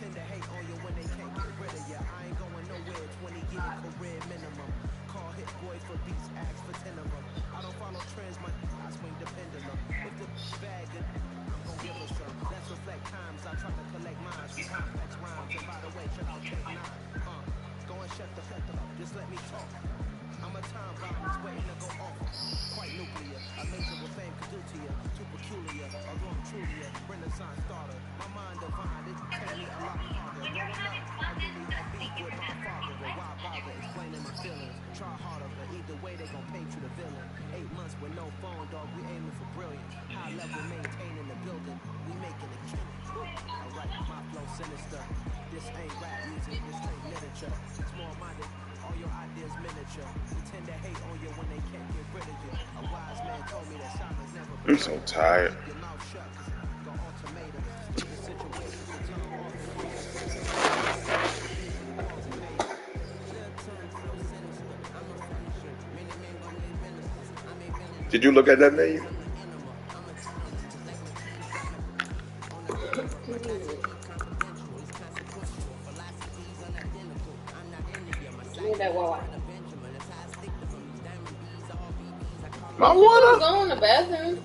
tend to hate on you when they can't get rid of you. I ain't going nowhere, 20 year career minimum. Call hit boy for beats, ask for 10 of them. I don't follow trends, I swing the pendulum. If the bag good, I'm gon' give her some. Let's reflect times, I try to collect mines from complex rhymes. And by the way, check out Tech 9. Go and shut the fuck up, just let me talk. I'm a time bomb, it's waiting to go off. Quite nuclear, amazing what fame could do to you. Too peculiar, although I'm truly a Renaissance starter. My mind divine, it take me a lot harder. Growing up, I really had beef with my father. But why bother explaining my feelings? Try harder, but either way they gon' paint you the villain. 8 months with no phone, dog, we aiming for brilliance. High level maintaining the building, we making a killing. Alright, my flow sinister. This ain't rap music, this ain't literature. Small-minded, all your ideas miniature. We tend to hate on you when they can't get rid of you. A wise man told me that silence never. I'm so tired. Keep your mouth shut, cause it's got ultimatum. Still situations to turn off. Did you look at that menu? My water? Go in the bathroom.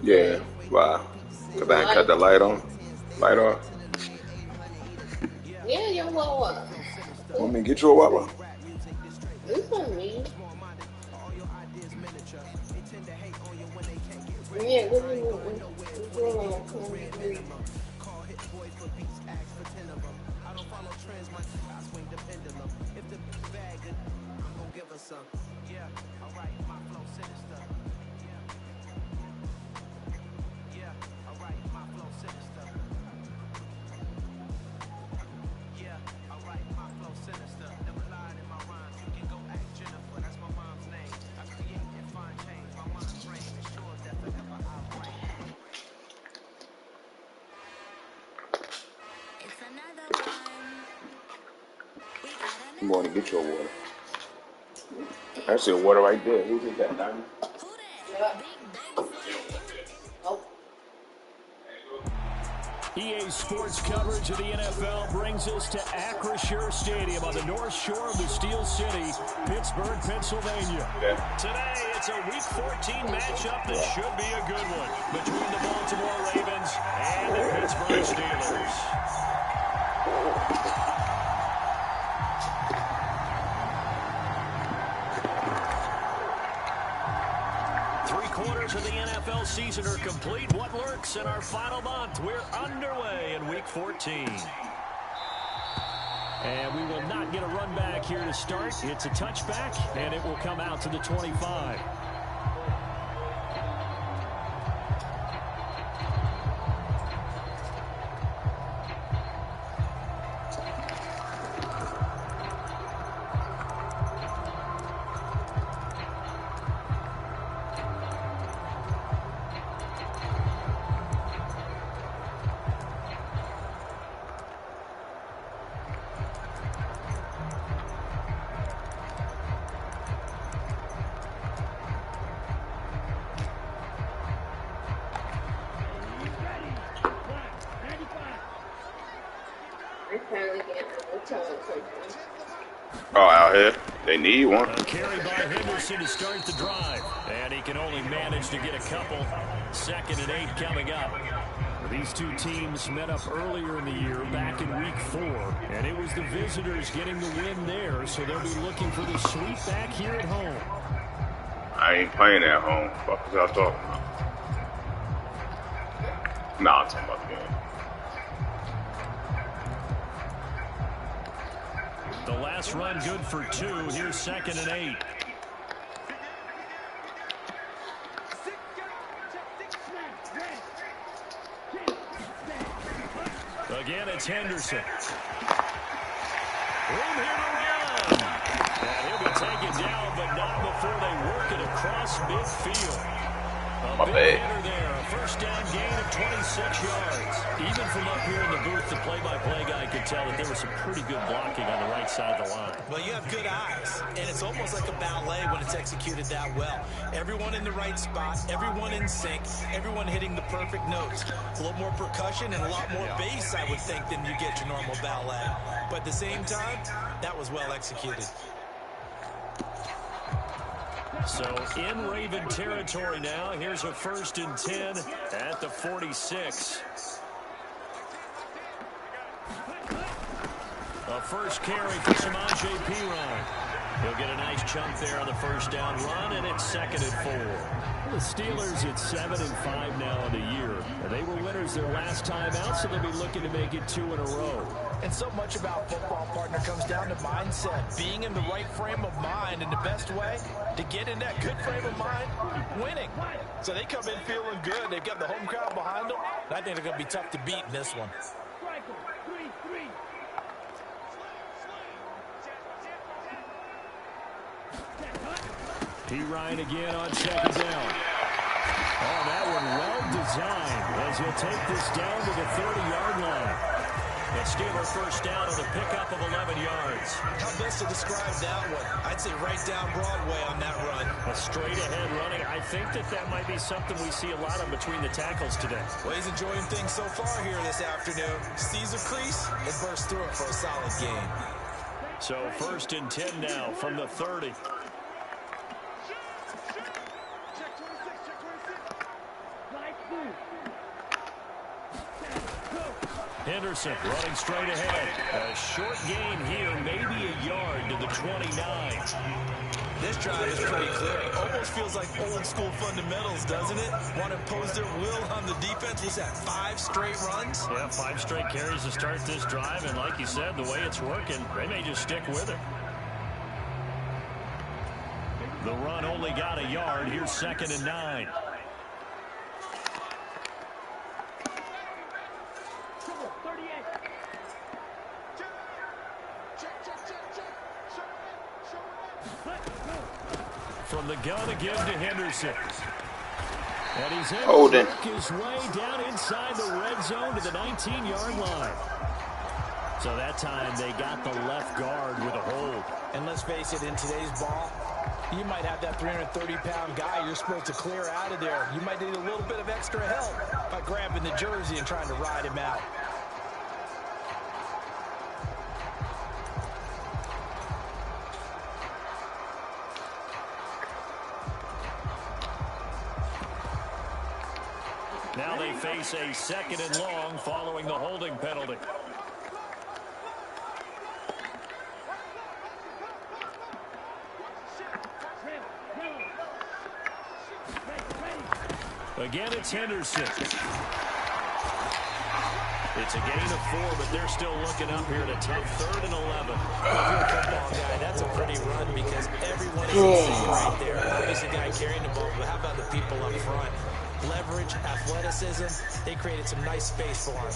Yeah, wow. Cause I ain't cut the light on. Light off. Yeah, your water. Want me to get you a Wawa? It's on me. Yeah, what are you doing? Yeah, alright, my flow sinister. Yeah, alright, my flow sinister. Yeah, alright, my flow sinister. Never lied in my rhymes. You can go ask Jennifer, that's my mom's name. I create and find change. My mind's frame ensures that forever I reign. It's another one. We got I'm going to get your water. I see the water right there. Who's that, Diamond? EA Sports coverage of the NFL brings us to Acrisure Stadium on the north shore of the Steel City, Pittsburgh, Pennsylvania. Today, it's a Week 14 matchup that should be a good one between the Baltimore Ravens and the Pittsburgh Steelers. Three-quarters of the NFL season are complete. What lurks in our final month? We're underway in Week 14. And we will not get a run back here to start. It's a touchback, and it will come out to the 25. Oh, out here. They need one. A carry by Henderson to start the drive. And he can only manage to get a couple. 2nd and 8 coming up. These two teams met up earlier in the year, back in Week 4. And it was the visitors getting the win there, so they'll be looking for the sweep back here at home. I ain't playing at home. What was y'all talking about? Nah, I'm talking about the game. The last run good for 2. Here's 2nd and 8. Again, it's Henderson. Room here to run. And he'll be taken down, but not before they work it across midfield. My bad. There, a first down gain of 26 yards. Even from up here in the booth, the play-by-play guy could tell that there was some pretty good blocking on the right side of the line. Well, you have good eyes, and it's almost like a ballet when it's executed that well. Everyone in the right spot, everyone in sync, everyone hitting the perfect notes. A little more percussion and a lot more bass, I would think, than you get your normal ballet. But at the same time, that was well executed. So in Raven territory now. Here's a 1st and 10 at the 46. A first carry for Samaje Perine. He'll get a nice chunk there on the first down run, and it's 2nd and 4. The Steelers at 7-5 now in the year. And they were winners their last time out, so they'll be looking to make it 2 in a row. And so much about football, partner, comes down to mindset. Being in the right frame of mind, and the best way to get in that good frame of mind, winning. So they come in feeling good. They've got the home crowd behind them. And I think they're going to be tough to beat in this one. Perine again on 2nd down. Oh, that one well designed as he'll take this down to the 30-yard line. The Steeler first down on the pickup of 11 yards. How best to describe that one? I'd say right down Broadway on that run. A straight-ahead running. I think that might be something we see a lot of between the tackles today. Well, he's enjoying things so far here this afternoon. Sees a crease and bursts through it for a solid gain. So 1st and 10 now from the 30. Henderson running straight ahead. A short gain here, maybe a yard to the 29. This drive is pretty clear. Almost feels like old school fundamentals, doesn't it? Want to impose their will on the defense. Was that 5 straight runs? Yeah, 5 straight carries to start this drive. And like you said, the way it's working, they may just stick with it. The run only got a yard. Here's 2nd and 9. From the gun again to Henderson. And he's able to work his way down inside the red zone to the 19-yard line. So that time they got the left guard with a hold. And let's face it, in today's ball, you might have that 330-pound guy you're supposed to clear out of there. You might need a little bit of extra help by grabbing the jersey and trying to ride him out. Now they face a 2nd and long following the holding penalty. Again, it's Henderson. It's a gain of 4, but they're still looking up here at a tough 3rd and 11. Well, if you're a football guy, that's a pretty run because everyone is in sync right there. Obviously, the guy carrying the ball, but how about the people up front? Leverage, athleticism, they created some nice space for him.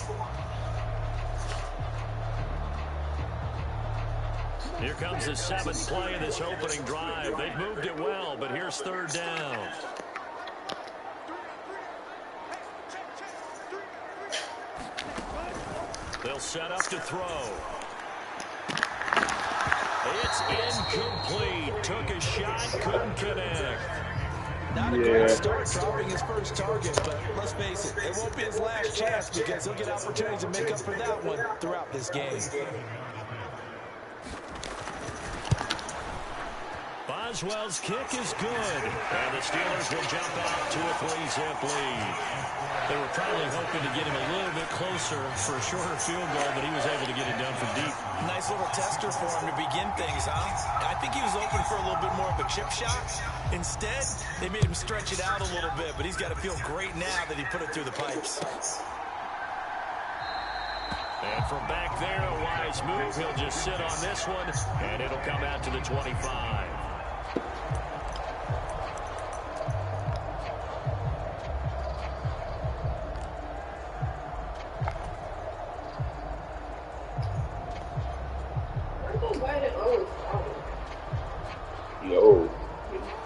Here comes the 7th play of this opening drive. They've moved it well, but here's 3rd down. They'll set up to throw. It's incomplete. Took a shot, couldn't connect. Not a great start dropping his first target, but let's face it, it won't be his last chance because he'll get opportunities to make up for that one throughout this game. Boswell's kick is good, and the Steelers will jump out to a 3-zip lead. They were probably hoping to get him a little bit closer for a shorter field goal, but he was able to get it done from deep. Nice little tester for him to begin things, huh? I think he was open for a little bit more of a chip shot. Instead, they made him stretch it out a little bit, but he's got to feel great now that he put it through the pipes. And from back there, a wise move. He'll just sit on this one, and it'll come out to the 25.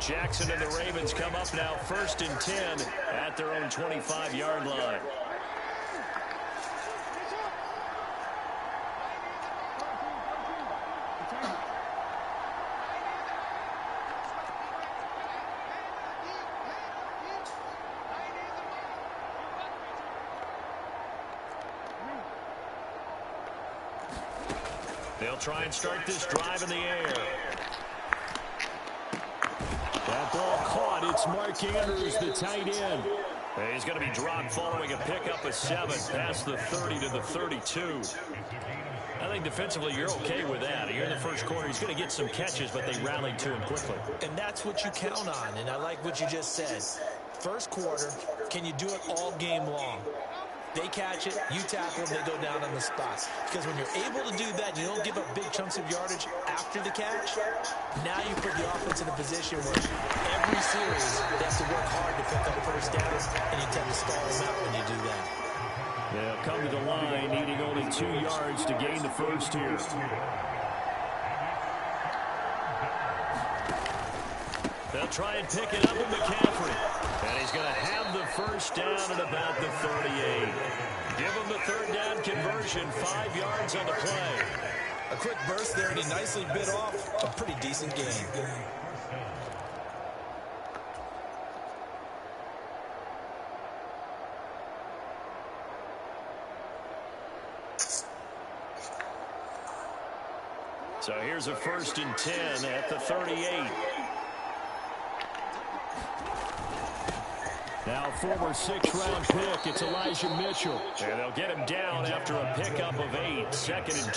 Jackson and the Ravens come up now 1st and 10 at their own 25-yard line. They'll try and start this drive in the air. That ball caught. It's Mark Andrews, the tight end. He's going to be dropped following a pickup of 7 past the 30 to the 32. I think defensively you're okay with that. You're in the first quarter. He's going to get some catches, but they rallied to him quickly. And that's what you count on, and I like what you just said. First quarter, can you do it all game long? They catch it, you tackle them, they go down on the spot. Because when you're able to do that, you don't give up big chunks of yardage after the catch. Now you put the offense in a position where every series they have to work hard to pick up first downs, and you tend to stall them out when you do that. They'll come to the line needing only 2 yards to gain the first here. They'll try and pick it up with McCaffrey. And he's going to have the first down at about the 38. Give him the 3rd down conversion, 5 yards on the play. A quick burst there, and he nicely bit off a pretty decent gain. So here's a 1st and 10 at the 38. Now former 6th-round pick, it's Elijah Mitchell. And they'll get him down after a pickup of 8, 2nd and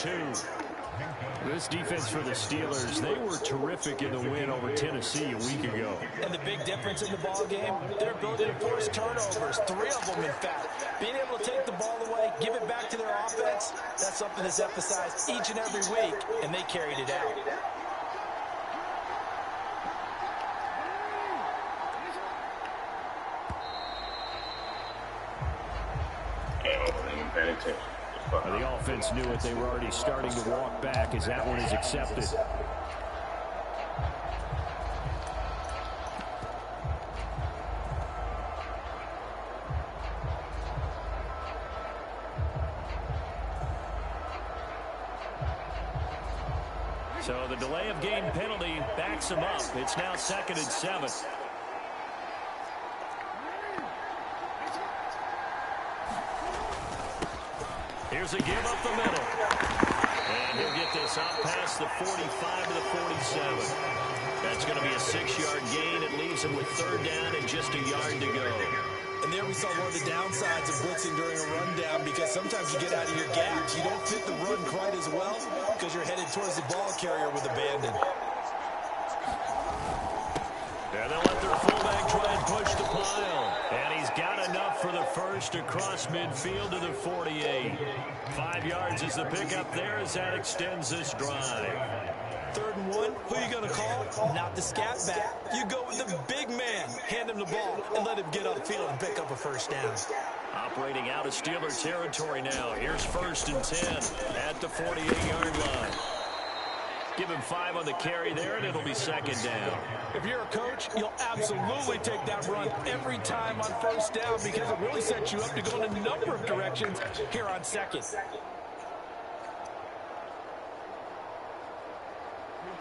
2. This defense for the Steelers, they were terrific in the win over Tennessee a week ago. And the big difference in the ball game, their ability to force turnovers, 3 of them in fact. Being able to take the ball away, give it back to their offense, that's something that's emphasized each and every week, and they carried it out. The offense knew it. They were already starting to walk back as that one is accepted. So the delay of game penalty backs him up. It's now 2nd and 7. Here's a give up the middle. And he'll get this out past the 45 to the 47. That's going to be a 6-yard gain. It leaves him with 3rd down and just a yard to go. And there we saw one of the downsides of blitzing during a rundown, because sometimes you get out of your gaps. You don't fit the run quite as well because you're headed towards the ball carrier with abandon. And they'll let their fullback try and push the pile. And he's got enough for the first across midfield to the 48. 5 yards is the pickup there as that extends this drive. 3rd and 1, who are you going to call? Not the scat back. You go with the big man. Hand him the ball and let him get upfield and pick up a first down. Operating out of Steeler territory now. Here's 1st and 10 at the 48-yard line. Give him 5 on the carry there, and it'll be 2nd down. If you're a coach, you'll absolutely take that run every time on 1st down, because it really sets you up to go in a number of directions here on 2nd.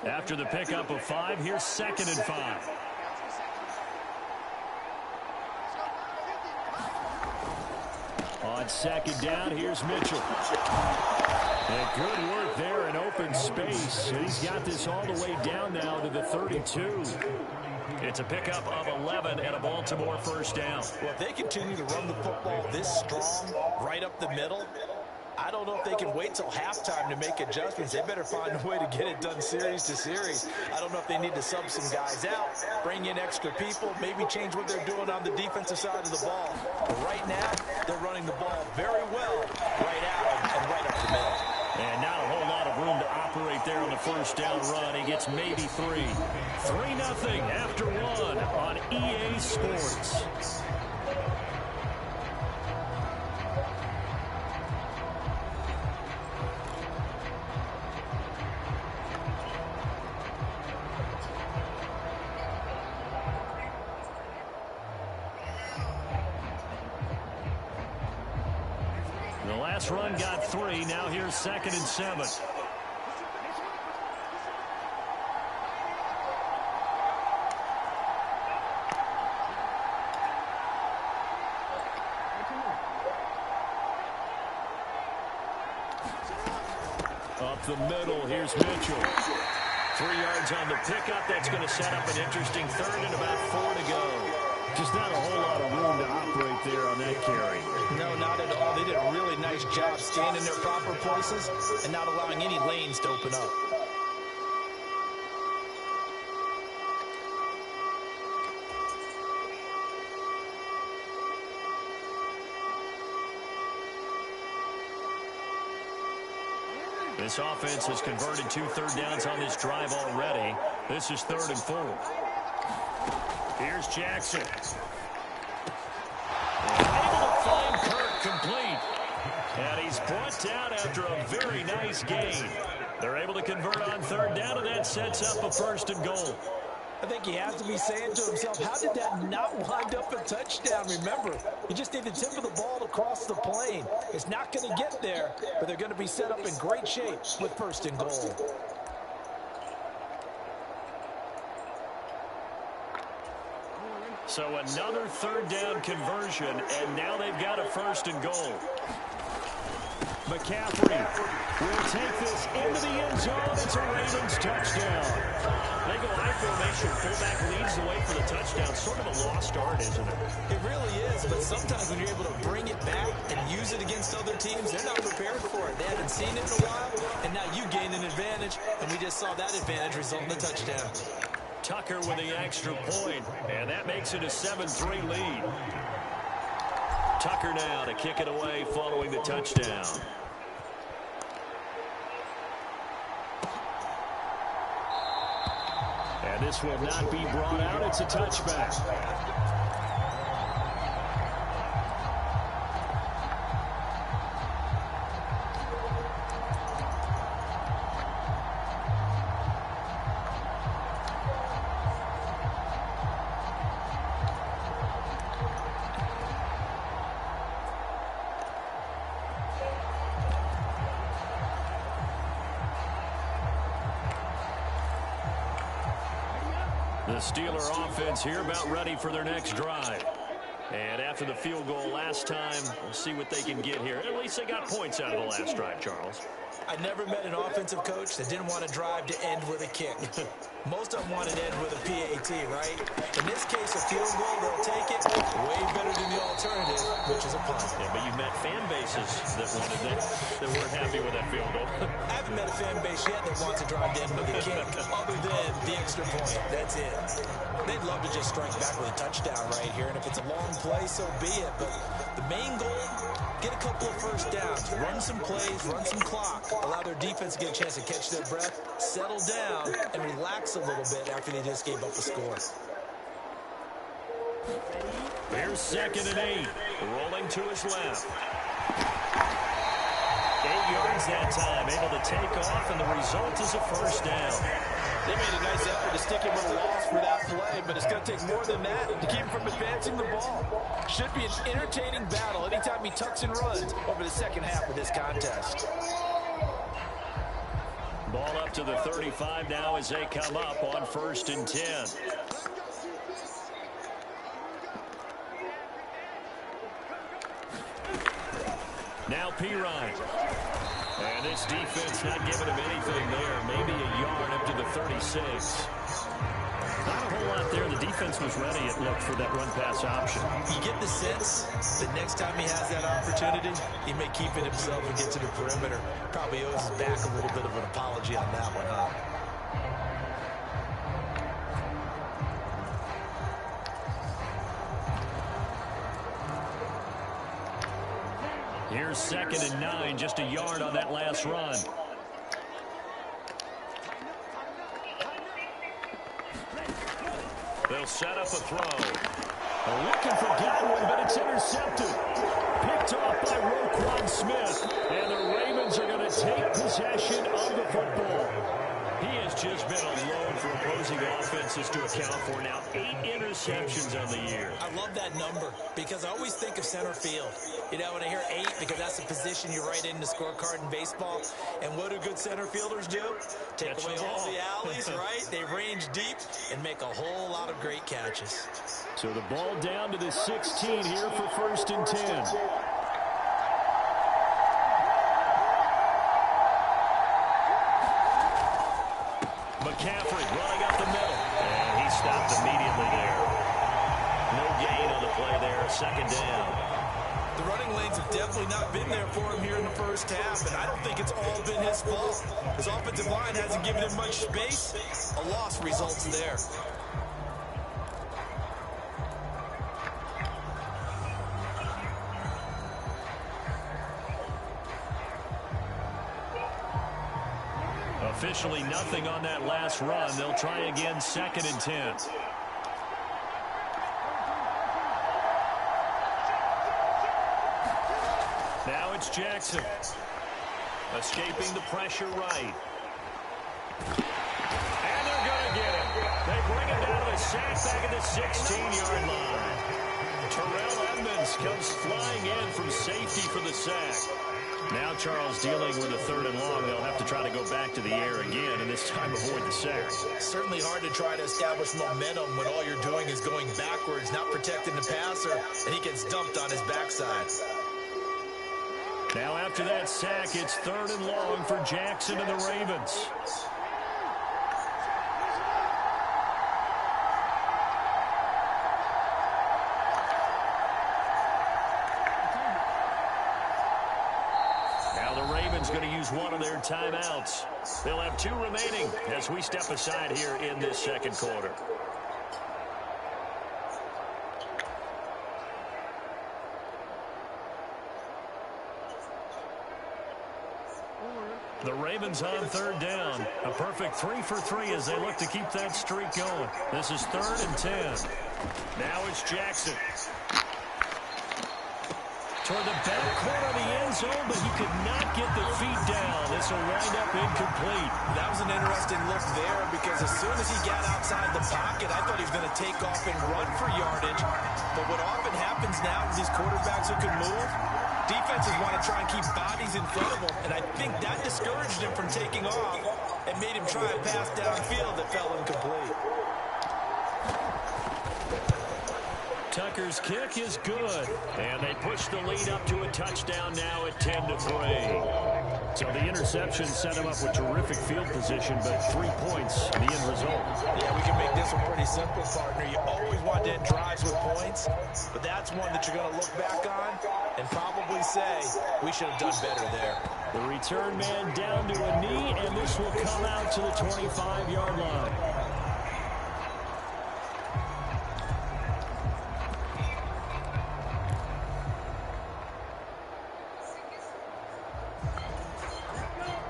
After the pickup of 5, here's 2nd and 5. On 2nd down, here's Mitchell. And good work there in open space. He's got this all the way down now to the 32. It's a pickup of 11 and a Baltimore 1st down. Well, if they continue to run the football this strong right up the middle, I don't know if they can wait till halftime to make adjustments. They better find a way to get it done series to series. I don't know if they need to sub some guys out, bring in extra people, maybe change what they're doing on the defensive side of the ball. But right now, they're running the ball very well right out and right up the middle. And not a whole lot of room to operate there on the 1st down run. He gets maybe 3. 3-0 after 1 on EA Sports. last run got 3. Now here's 2nd and 7. Up the middle, here's Mitchell. 3 yards on the pickup. That's going to set up an interesting 3rd and about 4 to go. Just not a whole lot of room to operate there on that carry. No, not at all. They did a really nice job staying in their proper places and not allowing any lanes to open up. This offense has converted 2 third downs on this drive already. This is 3rd and 4. Here's Jackson. Able to find Kirk complete. And he's brought down after a very nice gain. They're able to convert on 3rd down, and that sets up a 1st and goal. I think he has to be saying to himself, how did that not wind up a touchdown? Remember, you just need the tip of the ball to cross the plane. It's not going to get there, but they're going to be set up in great shape with 1st and goal. So another 3rd down conversion, and now they've got a 1st and goal. McCaffrey will take this into the end zone. It's a Ravens touchdown. They go I formation. Fullback leads the way for the touchdown. Sort of a lost art, isn't it? It really is, but sometimes when you're able to bring it back and use it against other teams, they're not prepared for it. They haven't seen it in a while, and now you gain an advantage, and we just saw that advantage result in the touchdown. Tucker with the extra point, and that makes it a 7-3 lead. Tucker now to kick it away following the touchdown. And this will not be brought out. It's a touchback. The Steeler offense here about ready for their next drive. And after the field goal last time, we'll see what they can get here. At least they got points out of the last drive, Charles. I never met an offensive coach that didn't want to drive to end with a kick. Most of them want to end with a PAT, right? In this case, a field goal, they'll take it way better than the alternative, which is a punt. Yeah, but you've met fan bases that wanted that weren't happy with that field goal. I haven't met a fan base yet that wants to drive to end with a kick, other than the extra point. That's it. They'd love to just strike back with a touchdown right here, and if it's a long play, so be it. But the main goal, get a couple of 1st downs, run some plays, run some clock, allow their defense to get a chance to catch their breath, settle down, and relax a little bit after they just gave up a score. Here's 2nd and 8, rolling to his left. 8 yards that time, able to take off, and the result is a 1st down. They made a nice effort to stick him with a loss for that play, but it's going to take more than that to keep him from advancing the ball. Should be an entertaining battle anytime he tucks and runs over the second half of this contest. Ball up to the 35 now as they come up on 1st and 10. Now Pirine. And this defense not giving him anything there. Maybe a yard up to the 36. Not a whole lot there. The defense was ready, it looked, for that run-pass option. You get the sense that next time he has that opportunity, he may keep it himself and get to the perimeter. Probably owes his back a little bit of an apology on that one, huh? Here's 2nd and 9, just a yard on that last run. They'll set up a throw. Looking for Godwin, but it's intercepted. Picked off by Roquan Smith. And the Ravens are going to take possession of the football. He has just been a load for opposing offenses to account for. Now 8 interceptions on the year. I love that number because I always think of center field. You know, when I hear 8, because that's the position you write in the scorecard in baseball. And what do good center fielders do? Take away all the alleys, right? They range deep and make a whole lot of great catches. So the ball down to the 16 here for 1st and 10. McCaffrey running up the middle. And he stopped immediately there. No gain on the play there. 2nd down. The running lanes have definitely not been there for him here in the first half, and I don't think it's all been his fault. His offensive line hasn't given him much space. A loss results there. Officially nothing on that last run. They'll try again 2nd and 10. Now it's Jackson. Escaping the pressure right. And they're going to get him. They bring him down to the sack back at the 16-yard line. Terrell Edmonds comes flying in from safety for the sack. Now Charles dealing with a 3rd and long. They'll have to try to go back to the air again, and this time avoid the sack. Certainly hard to try to establish momentum when all you're doing is going backwards, not protecting the passer, and he gets dumped on his backside. Now after that sack, it's 3rd and long for Jackson and the Ravens. Now the Ravens going to use one of their timeouts. They'll have 2 remaining as we step aside here in this 2nd quarter. The Ravens on 3rd down. A perfect 3 for 3 as they look to keep that streak going. This is 3rd and 10. Now it's Jackson. Toward the back corner of the end zone, but he could not get the feet down. This will wind up incomplete. That was an interesting look there because as soon as he got outside the pocket, I thought he was going to take off and run for yardage. But what often happens now with these quarterbacks who can move, defenses want to try and keep bodies in front of him, and I think that discouraged him from taking off and made him try a pass downfield that fell incomplete. Tucker's kick is good, and they push the lead up to a touchdown now at 10-3. So the interception set him up with terrific field position, but 3 points, the end result. Yeah, we can make this one pretty simple, partner. You always want to end drives with points, but that's one that you're going to look back on and probably say, we should have done better there. The return man down to a knee, and this will come out to the 25-yard line.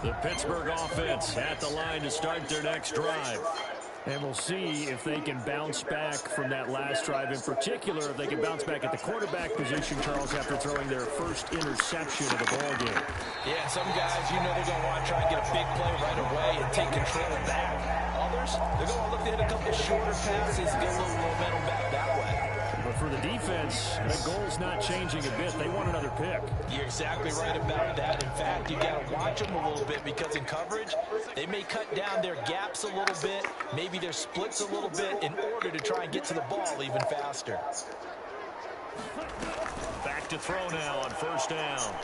The Pittsburgh offense at the line to start their next drive. And we'll see if they can bounce back from that last drive. In particular, if they can bounce back at the quarterback position, Charles, after throwing their first interception of the ballgame. Yeah, some guys, you know they're going to want to try and get a big play right away and take control back. Others, they're going to look to hit a couple shorter passes and get a little momentum back that way. But for the defense, the goal's not changing a bit. They want another pick. You're exactly right about that. In fact, you got to watch them a little bit because in coverage, they may cut down their gaps a little bit, maybe their splits a little bit in order to try and get to the ball even faster. Back to throw now on 1st down.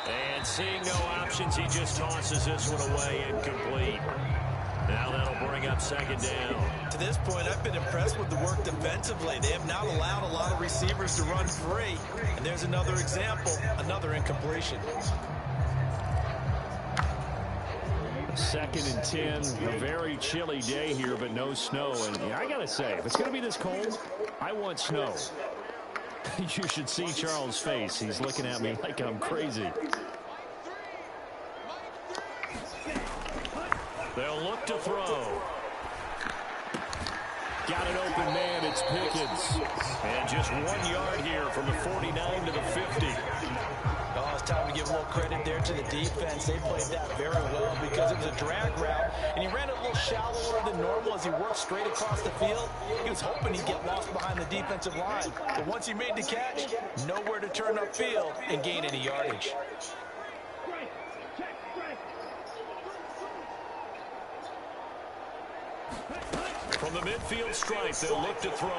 And seeing no options, he just tosses this one away, incomplete. Now that'll bring up 2nd down. To this point, I've been impressed with the work defensively. They have not allowed a lot of receivers to run free. And there's another example, another incompletion. 2nd and 10, a very chilly day here, but no snow. And yeah, I got to say, if it's going to be this cold, I want snow. You should see Charles' face. He's looking at me like I'm crazy. They'll look to throw. Got an open man, it's Pickens. And just 1 yard here from the 49 to the 50. Oh, it's time to to give a little credit there to the defense. They played that very well because it was a drag route, and he ran it a little shallower than normal as he worked straight across the field. He was hoping he'd get lost behind the defensive line, but once he made the catch, nowhere to turn upfield and gain any yardage. From the midfield stripe, they'll look to throw.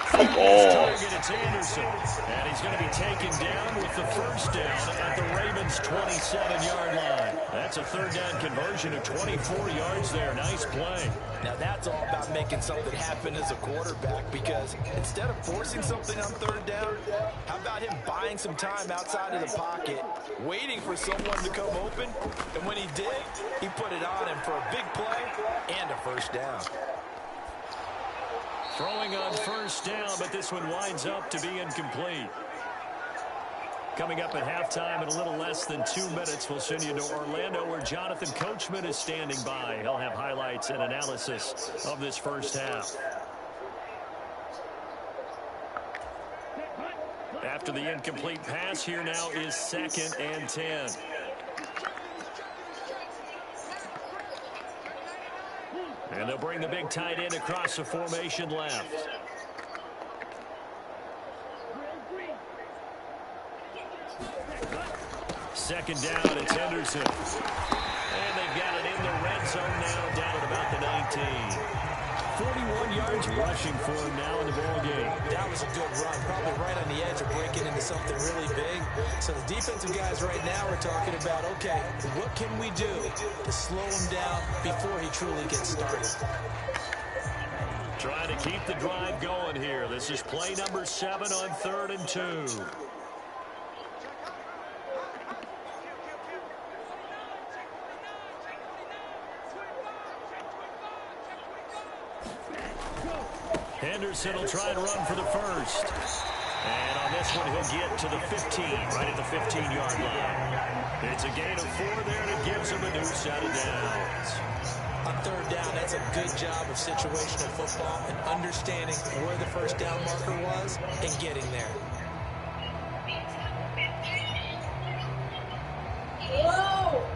Come on. It's Anderson, and he's going to be taken down with the first down at the Ravens' 27-yard line. That's a third down conversion of 24 yards there. Nice play. Now that's all about making something happen as a quarterback, because instead of forcing something on third down, how about him buying some time outside of the pocket, waiting for someone to come open, and when he did, he put it on him for a big play and a first down. Throwing on first down, but this one winds up to be incomplete. Coming up at halftime in a little less than 2 minutes, we'll send you to Orlando where Jonathan Coachman is standing by. He'll have highlights and analysis of this first half. After the incomplete pass, here now is 2nd and 10. And they'll bring the big tight end across the formation left. Second down, it's Henderson. And they've got it in the red zone now, down at about the 19. 41 yards rushing for him now in the ballgame. That was a good run, probably right on the edge of breaking into something really big. So the defensive guys right now are talking about, okay, what can we do to slow him down before he truly gets started? Trying to keep the drive going here. This is play number 7 on 3rd and 2. Henderson will try and run for the first. And on this one, he'll get to the 15, right at the 15-yard line. It's a gain of 4 there, and it gives him a new set of downs. On third down, that's a good job of situational football and understanding where the first down marker was and getting there. Whoa!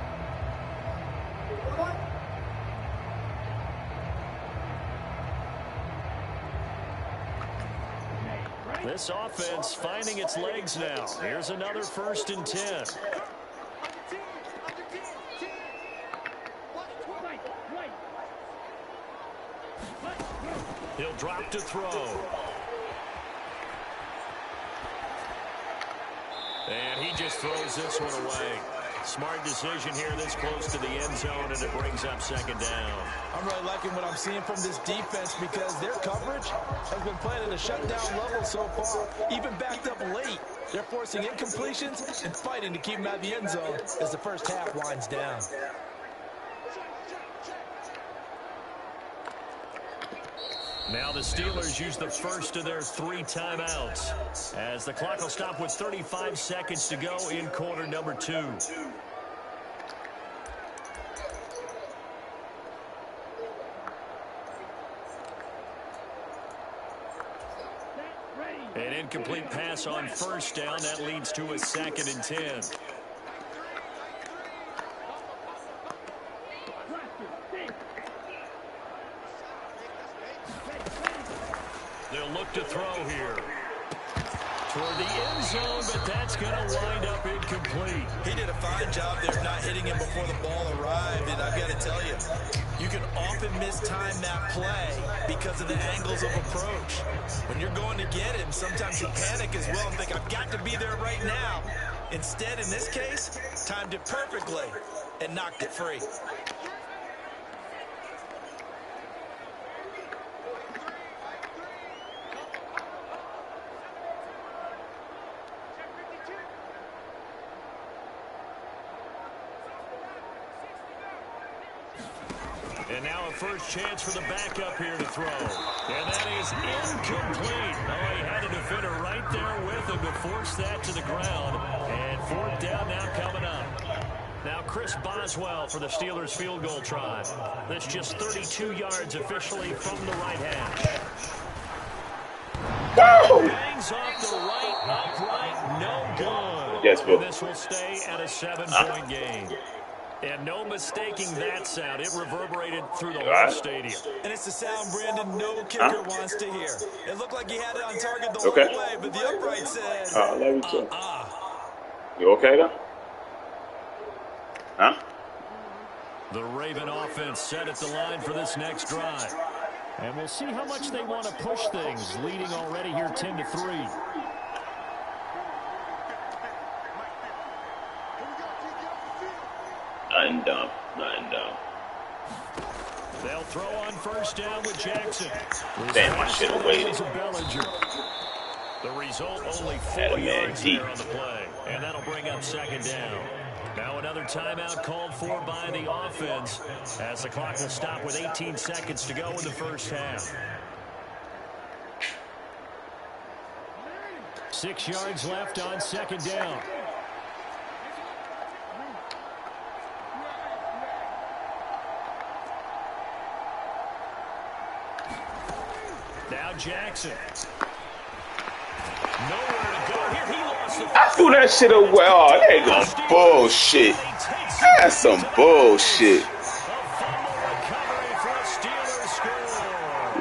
This offense finding its legs now. Here's another 1st and 10. He'll drop to throw. And he just throws this one away. Smart decision here this close to the end zone, and it brings up 2nd down. I'm really liking what I'm seeing from this defense because their coverage has been playing at a shutdown level so far. Even backed up late, they're forcing incompletions and fighting to keep them out of the end zone as the first half winds down. Now the Steelers use the first of their 3 timeouts as the clock will stop with 35 seconds to go in quarter number 2. An incomplete pass on first down. That leads to a 2nd and 10. They'll look to throw here. Toward the end zone, but that's going to wind up incomplete. He did a fine job there of not hitting him before the ball arrived, and I've got to tell you, you can often mistime that play because of the angles of approach. When you're going to get him, sometimes you panic as well and think, I've got to be there right now. Instead, in this case, timed it perfectly and knocked it free. And now a first chance for the backup here to throw. And that is incomplete. Oh, he had a defender right there with him to force that to the ground. And 4th down now coming up. Now Chris Boswell for the Steelers field goal try. That's just 32 yards officially from the right hash. Woo! Swings off the right, upright, no good. Yes, bro. And this will stay at a 7-point game. And no mistaking that sound. It reverberated through the whole stadium. And it's the sound, Brandon, no kicker wants to hear. It looked like he had it on target the Okay. whole way, but the upright said, Love you too. You okay though? Huh? The Raven offense set at the line for this next drive. And we'll see how much they want to push things, leading already here 10-3. Nothing dumb. Nothing dumb. They'll throw on first down with Jackson. Damn, I should have waited. The result, only 4 yards there on the play. And that'll bring up second down. Now another timeout called for by the offense as the clock will stop with 18 seconds to go in the first half. 6 yards left on second down. Now Jackson. Nowhere to go here. He lost the... I threw that shit away. Oh, they gonna bullshit. That's some bullshit.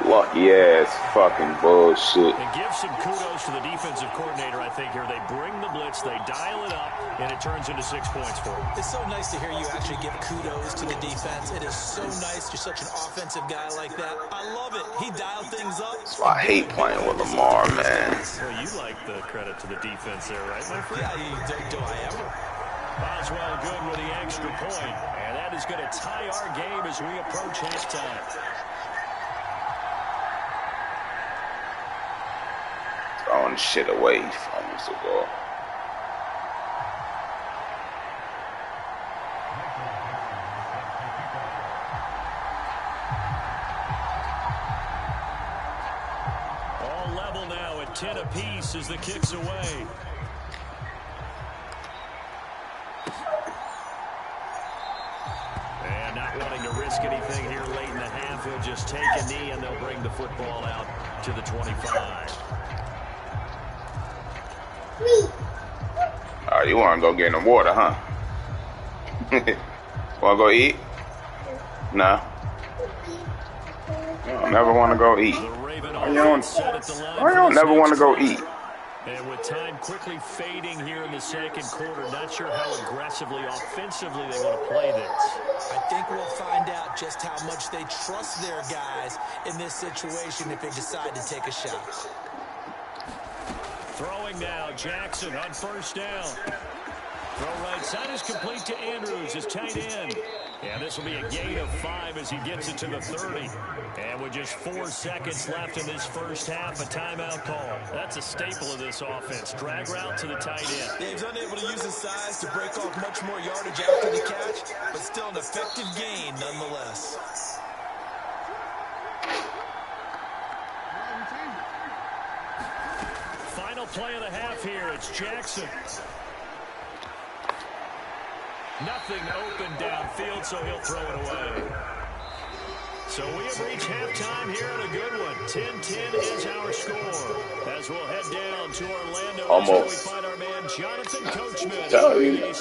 Lucky ass fucking bullshit. And give some kudos to the defensive coordinator, I think, here. They bring the blitz, they dial it up, and it turns into 6 points for them. It's so nice to hear you actually give kudos to the defense. It is so nice. You're such an offensive guy like that. I love it. He dialed things up. That's why I hate playing with Lamar, man. Well, you like the credit to the defense there, right, my friend? Yeah, do I ever? Boswell good with the extra point, and that is going to tie our game as we approach halftime. Throwing shit away from us ago. All level now at 10 apiece as the kick's away. And not wanting to risk anything here late in the half, he'll just take a knee and they'll bring the football out to the 25. Oh, you want to go get in the water, huh? Want to go eat? No. You don't never want to go eat. Why you don't never want to go eat? And with time quickly fading here in the second quarter, not sure how aggressively, offensively they want to play this. I think we'll find out just how much they trust their guys in this situation if they decide to take a shot. Throwing now, Jackson on first down. Throw right side is complete to Andrews, his tight end. Yeah, this will be a gain of 5 as he gets it to the 30. And with just 4 seconds left in this first half, a timeout call. That's a staple of this offense. Drag route to the tight end. Dave's unable to use his size to break off much more yardage after the catch, but still an effective gain nonetheless. Final play of the half here. It's Jackson. Nothing open downfield, so he'll throw it away. So we have reached halftime here in a good one. 10-10 is our score. As we'll head down to Orlando. Almost. We find our man Jonathan Coachman. Tell you.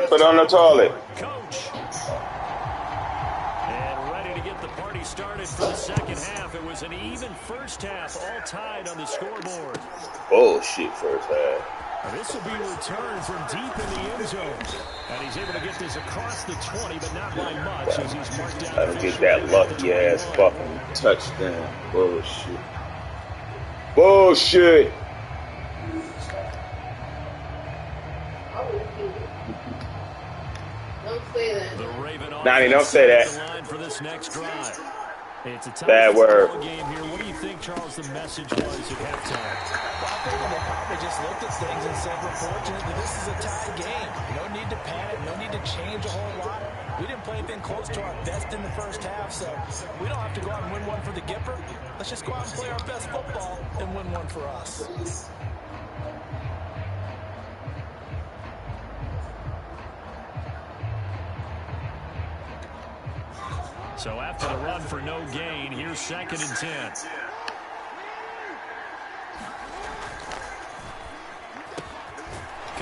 Put on the toilet. Coach. And ready to get the party started for the second half. It was an even first half, all tied on the scoreboard. Bullshit first half. This will be returned from deep in the end zone. And he's able to get this across the 20, but not by much as he's marked down. Let him get that lucky-ass fucking touchdown. Bullshit. Bullshit. Don't say that. The Raven Donnie, don't say that. For this next drive. It's a tough Bad word. game here. What do you think, Charles, the message was at halftime? Well, I think they probably just looked at things and said, we're fortunate that this is a tie game. No need to panic, no need to change a whole lot. We didn't play anything close to our best in the first half, so we don't have to go out and win one for the Gipper. Let's just go out and play our best football and win one for us. So after the run for no gain, here's 2nd and 10.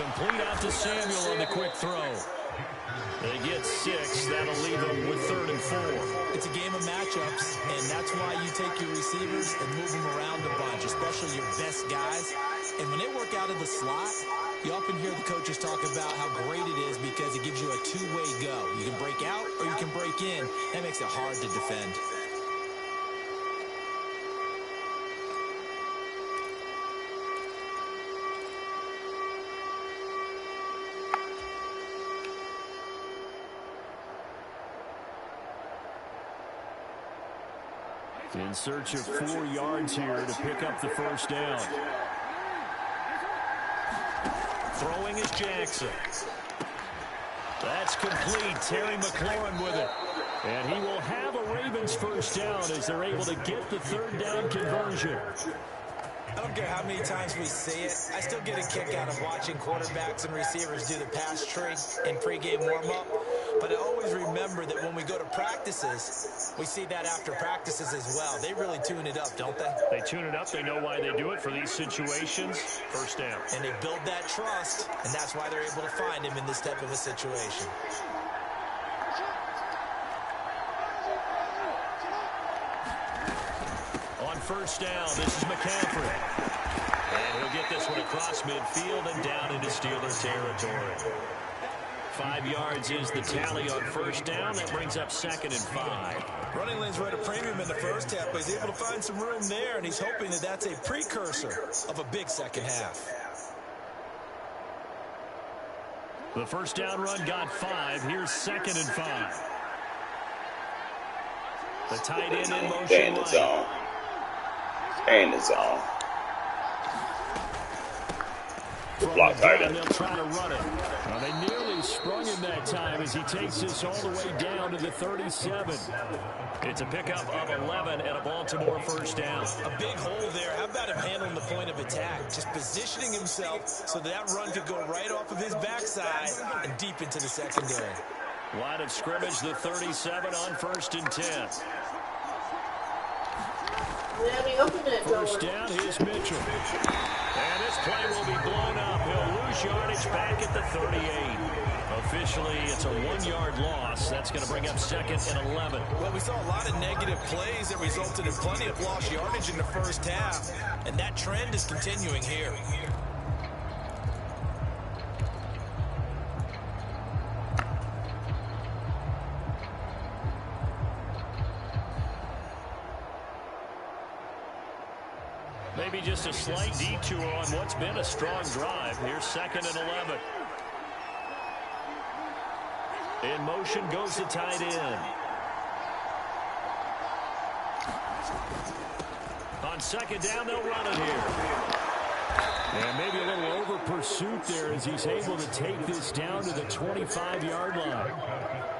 Complete out to Samuel on the quick throw. They get 6. That'll leave them with 3rd and 4. It's a game of matchups, and that's why you take your receivers and move them around a bunch, especially your best guys. And when they work out of the slot, you often hear the coaches talk about how great it is because it gives you a two-way go. You can break out or you can break in. That makes it hard to defend. In search of 4 yards here to pick up the first down. Throwing is Jackson. That's complete. Terry McLaurin with it. And he will have a Ravens first down as they're able to get the 3rd down conversion. I don't care how many times we say it, I still get a kick out of watching quarterbacks and receivers do the pass tree in pregame warm-up. But I always remember that when we go to practices, we see that after practices as well. They really tune it up, don't they? They tune it up. They know why they do it for these situations. First down. And they build that trust, and that's why they're able to find him in this type of a situation. On first down, this is McCaffrey. And he'll get this one across midfield and down into Steelers territory. 5 yards is the tally on first down. That brings up 2nd and 5. Running lanes were at a premium in the first half, but he's able to find some room there, and he's hoping that that's a precursor of a big second half. The first down run got 5. Here's 2nd and 5. The tight end in motion. Stay in the zone. Stay in the zone. Block tight end. They'll try to run it. Well, they nearly sprung him that time as he takes this all the way down to the 37. It's a pickup of 11 and a Baltimore first down. A big hole there. How about him handling the point of attack? Just positioning himself so that run could go right off of his backside and deep into the secondary. Line of scrimmage, the 37 on 1st and 10. First down, here's Mitchell. And this play will be blown up. He'll lose yardage back at the 38. Officially, it's a 1-yard loss. That's going to bring up 2nd and 11. Well, we saw a lot of negative plays that resulted in plenty of lost yardage in the first half. And that trend is continuing here. Maybe just a slight detour on what's been a strong drive. Here's 2nd and 11. In motion goes the tight end. On 2nd down, they'll run it here. And maybe a little over pursuit there as he's able to take this down to the 25-yard line.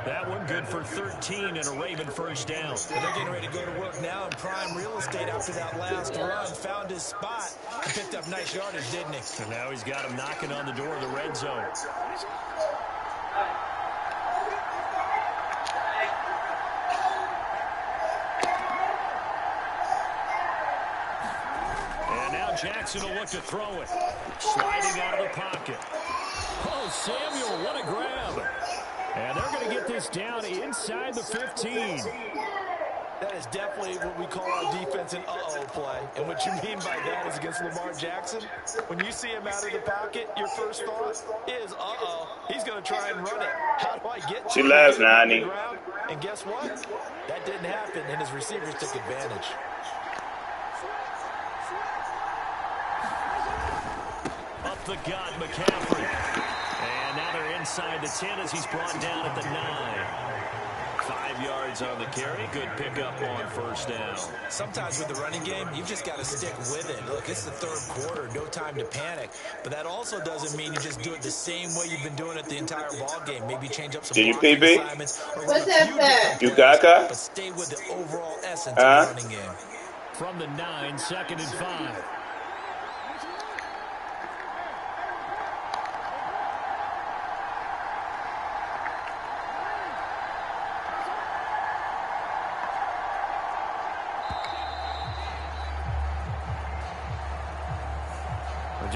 That one good for 13 and a Raven first down. And they're getting ready to go to work now in prime real estate after that last run. Found his spot and picked up nice yardage, didn't he? And now he's got him knocking on the door of the red zone. And now Jackson will look to throw it. Sliding out of the pocket. Oh, Samuel, what a grab. And they're going to get this down inside the 15. That is definitely what we call our defense an uh-oh play. And what you mean by that is against Lamar Jackson, when you see him out of the pocket, your first thought is, uh-oh, he's going to try and run it. How do I get to the ground? And guess what? That didn't happen, and his receivers took advantage. Up the gut, McCaffrey. And now they're inside the 10 as he's brought down at the 9. 5 yards on the carry. Good pickup on first down. Sometimes with the running game, you've just got to stick with it. Look, it's the third quarter. No time to panic. But that also doesn't mean you just do it the same way you've been doing it the entire ball game. Maybe change up some blocking assignments. What's that? You Gaga? But stay with the overall essence of the running game. From the 9, 2nd and 5.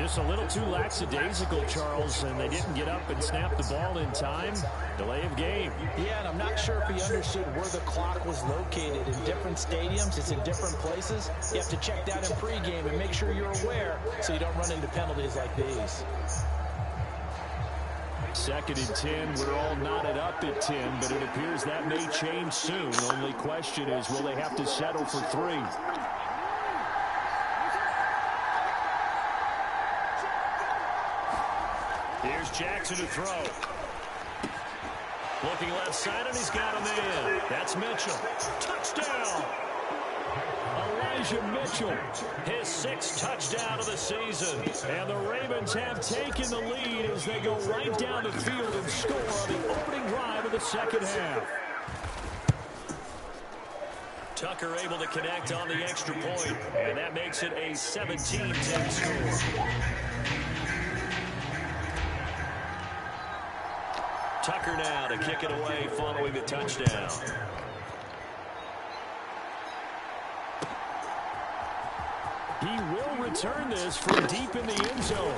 Just a little too lackadaisical, Charles, and they didn't get up and snap the ball in time. Delay of game. Yeah, and I'm not sure if he understood where the clock was located. In different stadiums, it's in different places. You have to check that in pregame and make sure you're aware so you don't run into penalties like these. 2nd and 10. We're all knotted up at 10, but it appears that may change soon. Only question is, will they have to settle for 3? Here's Jackson to throw. Looking left side, and he's got him in. That's Mitchell. Touchdown! Elijah Mitchell, his 6th touchdown of the season. And the Ravens have taken the lead as they go right down the field and score on the opening drive of the 2nd half. Tucker able to connect on the extra point, and that makes it a 17-10 score. Tucker now to kick it away following the touchdown. He will return this from deep in the end zone.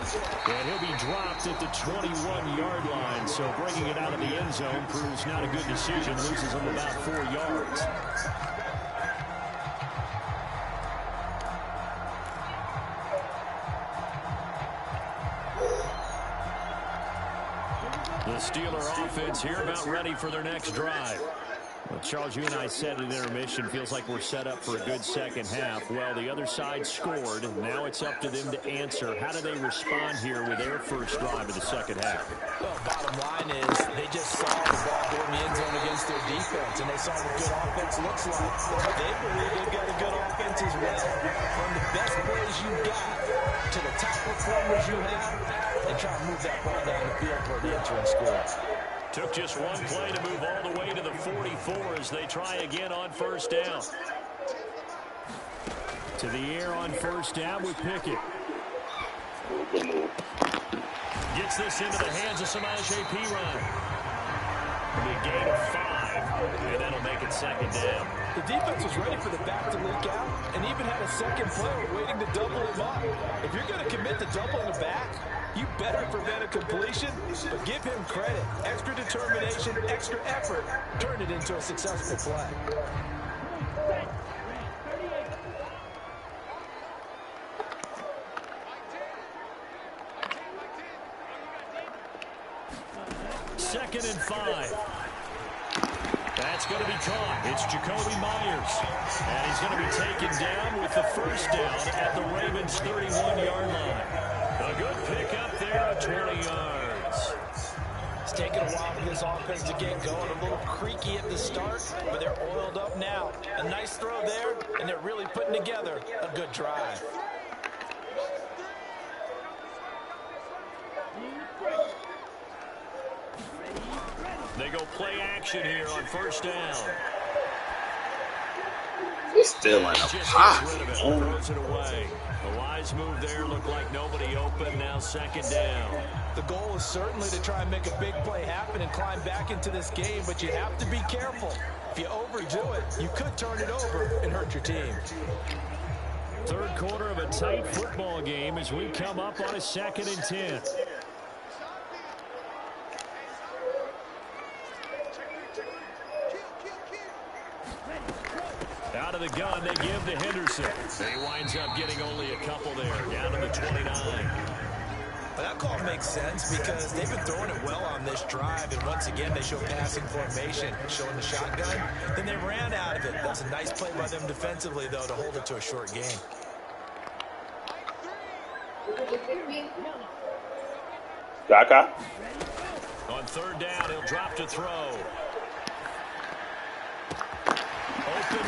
And he'll be dropped at the 21-yard line. So bringing it out of the end zone proves not a good decision. Loses him about 4 yards. The Steeler offense here about ready for their next drive. Well, Charles, you and I said at intermission, feels like we're set up for a good 2nd half. Well, the other side scored. Now it's up to them to answer. How do they respond here with their first drive of the 2nd half? Well, bottom line is they just saw the ball go in the end zone against their defense, and they saw what good offense looks like. They believe they've got a good offense as well. From the best players you got to the top performers you have, and try to move that ball down the field for the entering score. Took just one play to move all the way to the 44 as they try again on 1st down. To the air on 1st down with Pickett. Gets this into the hands of Samaje Perine. Big gain of 5, and that'll make it 2nd down. The defense was ready for the back to leak out and even had a second player waiting to double him up. If you're going to commit to doubling the back, you better prevent a completion, but give him credit. Extra determination, extra effort, turn it into a successful play. Second and 5. That's going to be caught. It's Jacoby Myers. And he's going to be taken down with the 1st down at the Ravens' 31-yard line. A good pickup there of 20 yards. It's taken a while for this offense to get going. A little creaky at the start, but they're oiled up now. A nice throw there, and they're really putting together a good drive. They go play action here on 1st down. He's still in a pot. Throws it away. The wise move there looked like nobody open. Now 2nd down. The goal is certainly to try and make a big play happen and climb back into this game, but you have to be careful. If you overdo it, you could turn it over and hurt your team. 3rd quarter of a tight football game as we come up on a 2nd and 10. Out of the gun, they give to Henderson. He winds up getting only a couple there, down to the 29. Well, that call makes sense because they've been throwing it well on this drive, and once again, they show passing formation, showing the shotgun. Then they ran out of it. That's a nice play by them defensively, though, to hold it to a short game. Daka. On 3rd down, he'll drop to throw.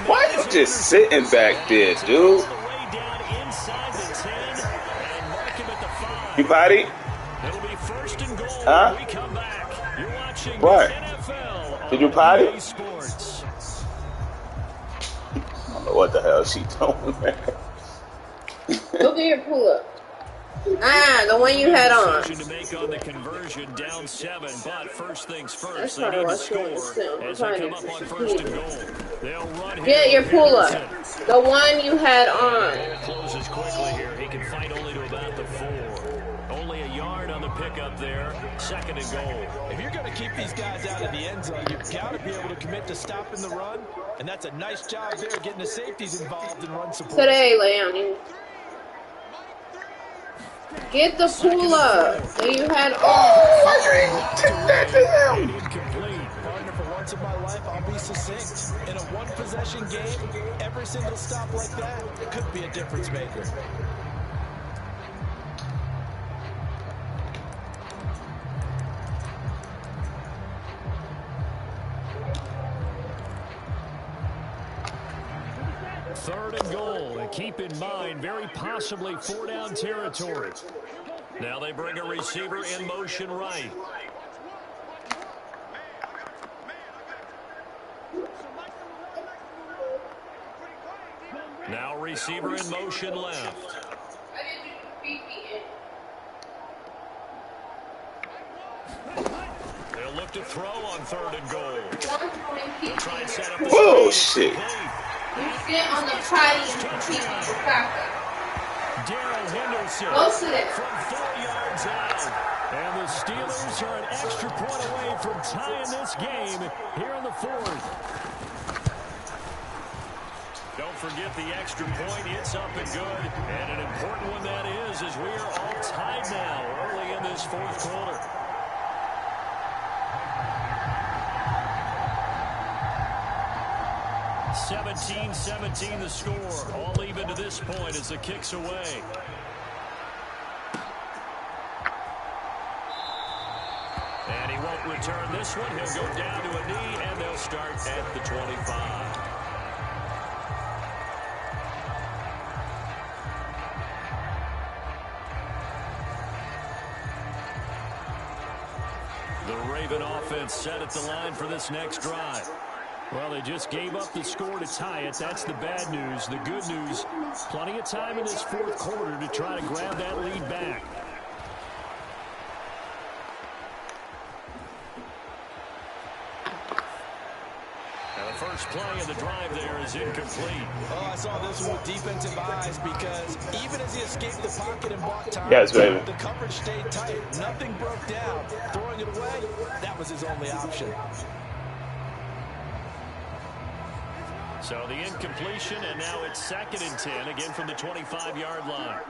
Why are you just sitting back there, dude? You potty? It'll be 1st and goal. Huh? We come back. You're watching What? NFL. Did you potty? EA Sports. I don't know what the hell she doing, man. Go get your pull-up. The one you had on. To make on the conversion, down 7, but first things first, That's they not need to what score I'm as they come up on 1st and goal. They'll run here. Get your pull-up. The one you had on. Closes quickly here. He can fight only to about the 4. pickup there. 2nd and goal. If you're going to keep these guys out of the end zone, you've got to be able to commit to stopping the run. And that's a nice job there, getting the safeties involved in run support. Today, Leon. Get the pull up that you had. Oh, take that to him. Incomplete. Partner, for once in my life, I'll be succinct. In a one-possession game, every single stop like that could be a difference maker. Third and goal, and keep in mind, very possibly 4-down territory. Now they bring a receiver in motion right. Now receiver in motion left. They'll look to throw on 3rd and goal. They'll try and set up the Bullshit. You sit on the potty and repeat the caca. Darrell Henderson from 4 yards out. And the Steelers are an extra point away from tying this game here in the 4th. Don't forget the extra point. It's up and good. And an important one that is, as we are all tied now early in this 4th quarter. (17-17) the score. All even to this point as the kick's away. And he won't return this one. He'll go down to a knee, and they'll start at the 25. The Raven offense set at the line for this next drive. Well, they just gave up the score to tie it. That's the bad news. The good news, plenty of time in this 4th quarter to try to grab that lead back. And the first play of the drive there is incomplete. Oh, I saw this one with defensive eyes because even as he escaped the pocket and bought time, Yes, baby. the coverage stayed tight. Nothing broke down. Throwing it away, that was his only option. So the incompletion, and now it's 2nd and 10, again from the 25-yard line.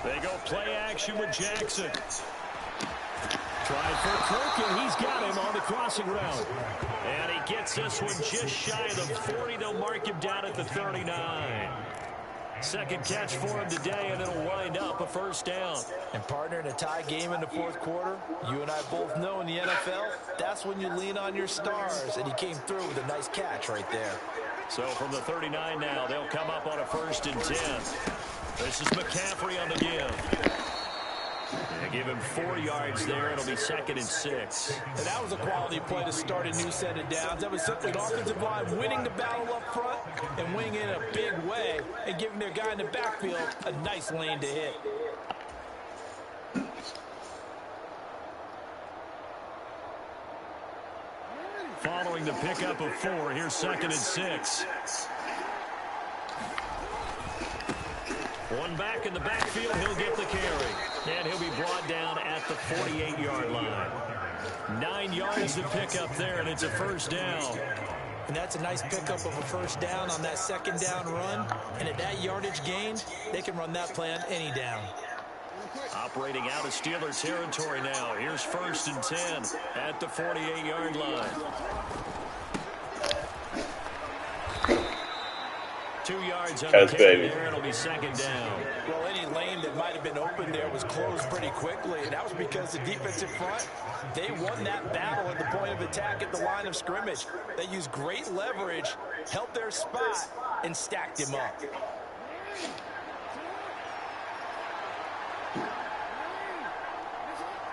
They go play action with Jackson. Tried for Kirk, and he's got him on the crossing route. And he gets this one just shy of the 40. They'll mark him down at the 39. Second catch for him today, and it'll wind up a 1st down. And partner, in a tie game in the 4th quarter, you and I both know in the NFL, that's when you lean on your stars. And he came through with a nice catch right there. So from the 39 now, they'll come up on a 1st and 10. This is McCaffrey on the give. They give him 4 yards there. It'll be 2nd and 6. And that was a quality play to start a new set of downs. That was simply an offensive line winning the battle up front and winning in a big way and giving their guy in the backfield a nice lane to hit. Following the pickup of 4, here's 2nd and 6. One back in the backfield, he'll get the carry. And he'll be brought down at the 48-yard line. 9 yards to pick up there, and it's a 1st down. And that's a nice pickup of a 1st down on that 2nd down run. And at that yardage gain, they can run that play on any down. Operating out of Steeler territory now. Here's 1st and 10 at the 48-yard line. 2 yards on the carry there. It'll be 2nd down. Well, any lane that might have been open there was closed pretty quickly, and that was because the defensive front, they won that battle at the point of attack at the line of scrimmage. They used great leverage, held their spot, and stacked him up.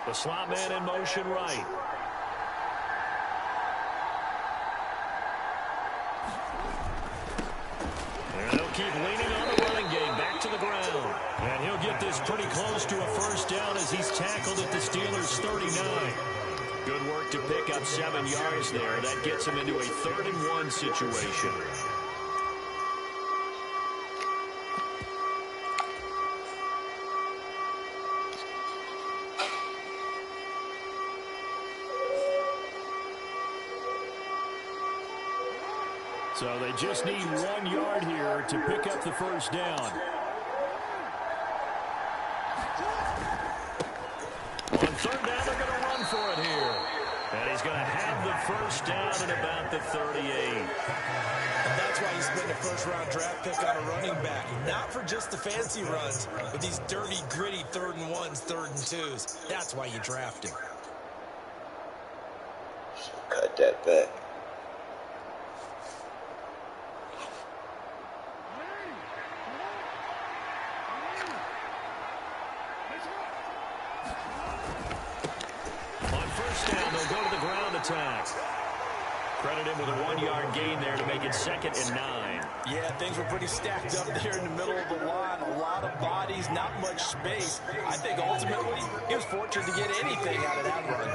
The slot man in motion right. And they'll keep leaning on the running game back to the ground. And he'll get this pretty close to a 1st down as he's tackled at the Steelers' 39. Good work to pick up 7 yards there. That gets him into a 3rd and 1 situation. So they just need 1 yard here to pick up the first down. On third down, they're going to run for it here. And he's going to have the first down at about the 38. And that's why you spend a first-round draft pick on a running back. Not for just the fancy runs, but these dirty, gritty 3rd and 1s, 3rd and 2s. That's why you draft him. Cut that back. On first down, they'll go to the ground attack. Credit him with a 1-yard gain there to make it 2nd and 9. Yeah, things were pretty stacked up there in the middle of the line. A lot of bodies, not much space. I think ultimately he was fortunate to get anything out of that run.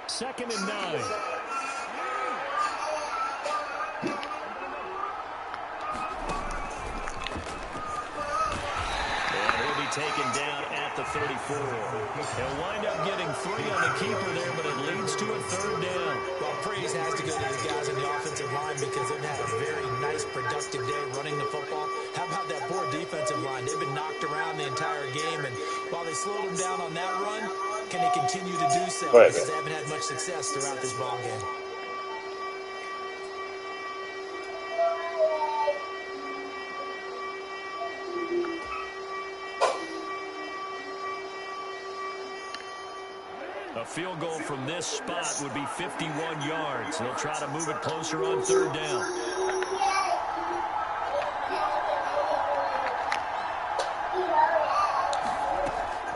Second and 9. And he'll be taken down at the 34. He'll wind up getting 3 on the keeper there, but it leads to a 3rd down. Well, praise has to go to the guys in the offensive line because they've had a very nice, productive day running the football. How about that poor defensive line? They've been knocked around the entire game, and while they slowed them down on that run, can they continue to do so? Right. Because they haven't had much success throughout this ball game. A field goal from this spot would be 51 yards. They'll try to move it closer on 3rd down.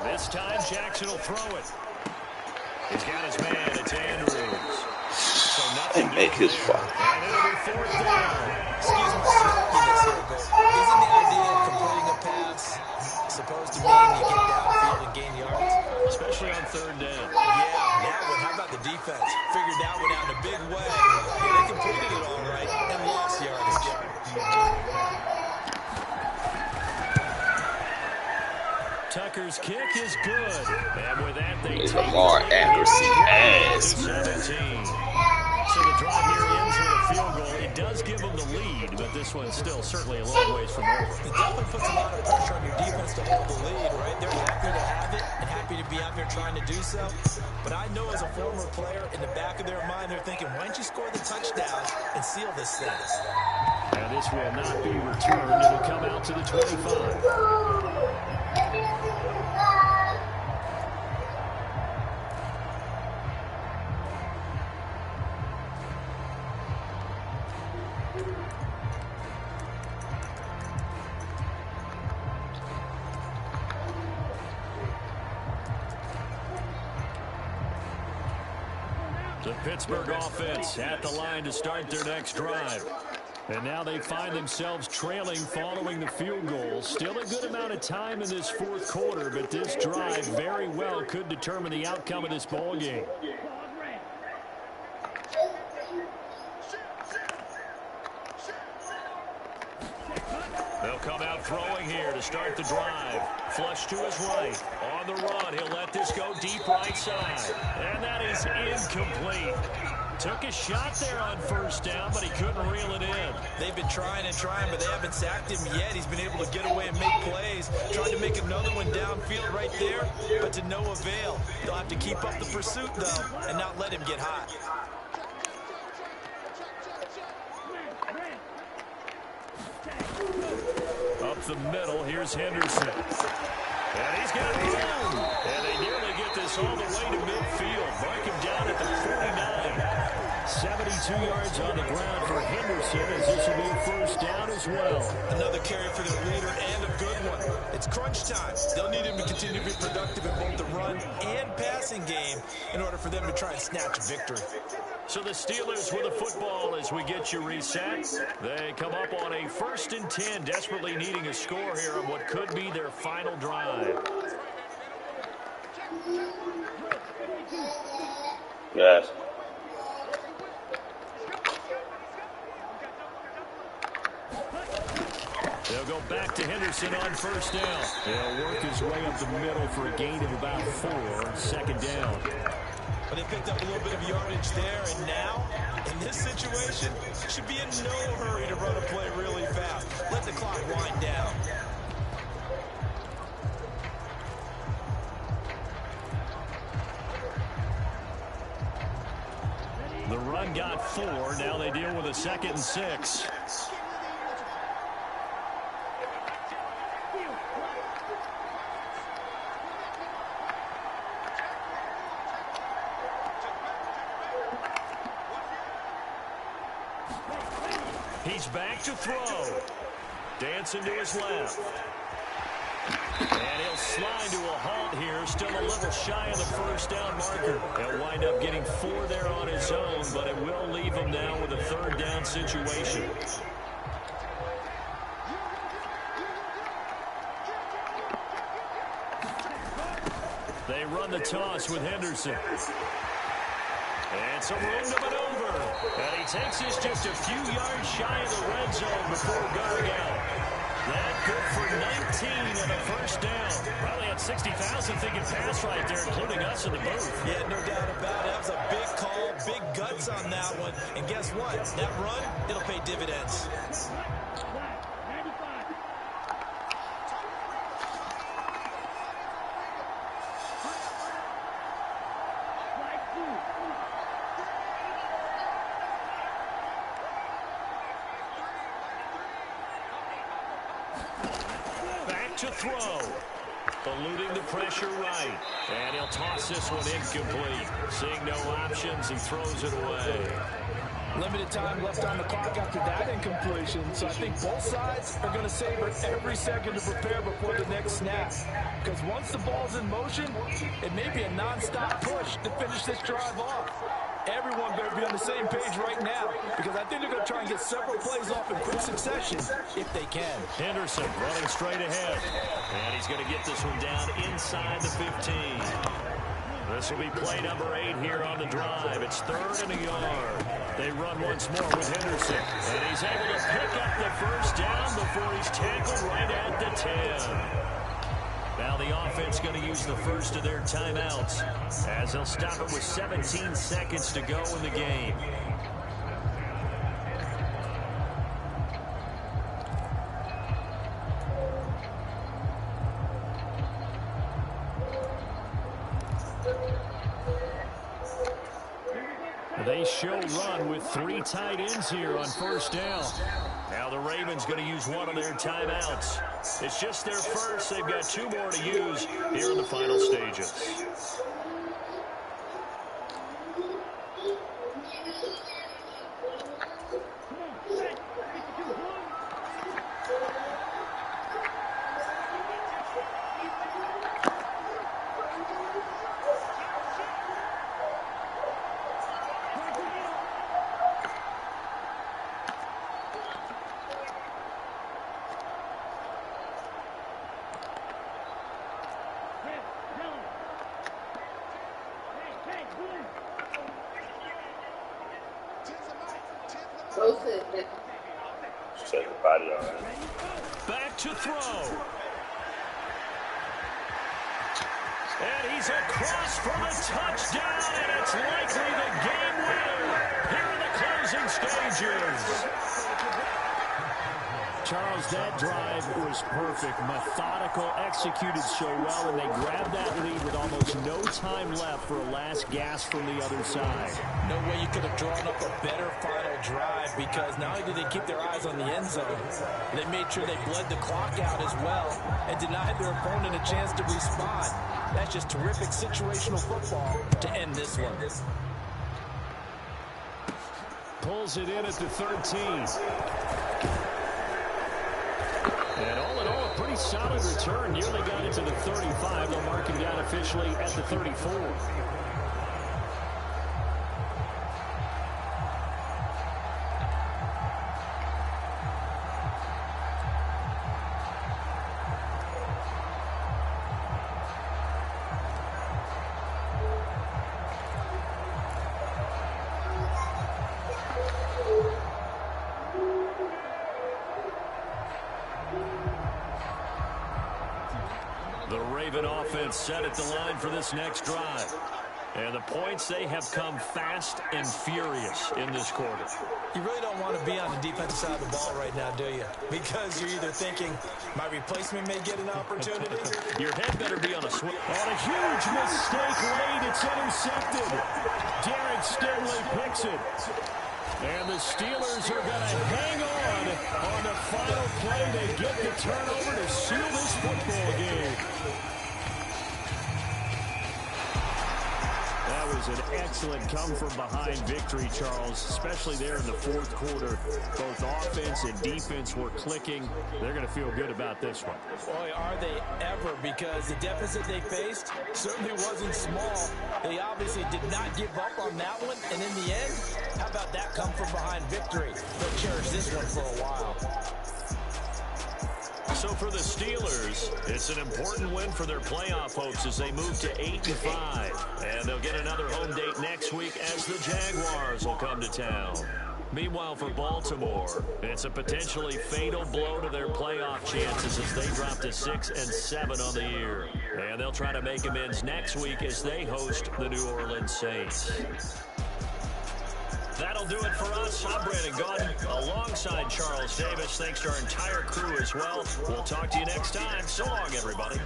This time, Jackson will throw it. He's got his man. It's Andrews. So nothing And make his fuck. And it'll be 4th down. Excuse my snarkiness here, but isn't the idea of completing a pass supposed to mean you get downfield and gain yards? Especially on 3rd down. Yeah, that one. How about the defense? Figured that one out in a big way. Yeah, they completed it all right and lost yardage. Tucker's kick is good. And with that, they take Lamar accuracy ass, man. 17. So the drive here ends with a field goal. It does give them the lead, but this one's still certainly a long ways from over. It definitely puts a lot of pressure on your defense to hold the lead, right? They're happy to have it and happy to be out there trying to do so. But I know as a former player, in the back of their mind, they're thinking, why don't you score the touchdown and seal this thing? And this will not be returned. It'll come out to the 25. The Pittsburgh offense at the line to start their next drive. And now they find themselves trailing following the field goal. Still a good amount of time in this 4th quarter, but this drive very well could determine the outcome of this ball game. They'll come out throwing here to start the drive. Flush to his right. On the run, he'll let this go deep right side. And that is incomplete. Took a shot there on 1st down, but he couldn't reel it in. They've been trying and trying, but they haven't sacked him yet. He's been able to get away and make plays. Tried to make another one downfield right there, but to no avail. They'll have to keep up the pursuit, though, and not let him get hot. Up the middle, here's Henderson. And he's got room. And they nearly get this all the way to midfield. Mark him down at the 49. 72 yards on the ground for Henderson, as this will be a 1st down as well. Another carry for their leader and a good one. It's crunch time. They'll need him to continue to be productive in both the run and passing game in order for them to try and snatch a victory. So the Steelers with the football as we get you reset. They come up on a 1st and 10, desperately needing a score here on what could be their final drive. Yes. They'll go back to Henderson on first down. He'll work his way up the middle for a gain of about 4, second down. But they picked up a little bit of yardage there, and now, in this situation, should be in no hurry to run a play really fast. Let the clock wind down. The run got 4. Now they deal with a 2nd and 6. He's back to throw. Dancing to his left. And he'll slide to a halt here. Still a little shy of the first down marker. He'll wind up getting 4 there on his own, but it will leave him now with a 3rd down situation. They run the toss with Henderson. And some room to maneuver. And he takes this just a few yards shy of the red zone before going out. That good for 19 and a first down. Probably had 60,000 thinking pass right there, including us in the booth. Yeah, no doubt about it. That was a big call, big guts on that one. And guess what? That run, it'll pay dividends. To throw. Eluding the pressure right. And he'll toss this one incomplete. Seeing no options, he throws it away. Limited time left on the clock after that incompletion, so I think both sides are going to savor every second to prepare before the next snap. Because once the ball's in motion, it may be a non-stop push to finish this drive off. Everyone better be on the same page right now, because I think they're going to try and get several plays off in quick succession if they can. Henderson running straight ahead. And he's going to get this one down inside the 15. This will be play number 8 here on the drive. It's 3rd and a yard. They run once more with Henderson. And he's able to pick up the first down before he's tackled right at the 10. Now the offense going to use the first of their timeouts as they'll stop it with 17 seconds to go in the game. They show run with 3 tight ends here on first down. Now the Ravens going to use one of their timeouts. It's just their first. They've got 2 more to use here in the final stages. Set the body on it. Back to throw. And he's across for the touchdown, and it's likely the game winner here in the closing stages. Charles, that drive was perfect. Methodical, executed so well, and they grabbed that lead with almost no time left for a last gasp from the other side. No way you could have drawn up a better final drive, because not only did they keep their eyes on the end zone, they made sure they bled the clock out as well and denied their opponent a chance to respond. That's just terrific situational football to end this one. Pulls it in at the 13. And all in all, a pretty solid return. Nearly got it to the 35. They'll mark him down officially at the 34. The Raven offense set at the line for this next drive. And the points, they have come fast and furious in this quarter. You really don't want to be on the defensive side of the ball right now, do you? Because you're either thinking, my replacement may get an opportunity. Your head better be on a swing. On a huge mistake late, it's intercepted. Derek Stingley picks it. And the Steelers are going to hang on the final play. They get the turnover to seal this football game. That was an excellent come-from-behind victory, Charles, especially there in the fourth quarter. Both offense and defense were clicking. They're going to feel good about this one. Boy, are they ever, because the deficit they faced certainly wasn't small. They obviously did not give up on that one, and in the end, how about that come-from-behind victory? They'll cherish this one for a while. So for the Steelers, it's an important win for their playoff hopes as they move to 8-5. And they'll get another home date next week as the Jaguars will come to town. Meanwhile, for Baltimore, it's a potentially fatal blow to their playoff chances as they drop to 6-7 on the year. And they'll try to make amends next week as they host the New Orleans Saints. That'll do it for us. I'm Brandon Gaudin alongside Charles Davis. Thanks to our entire crew as well. We'll talk to you next time. So long, everybody.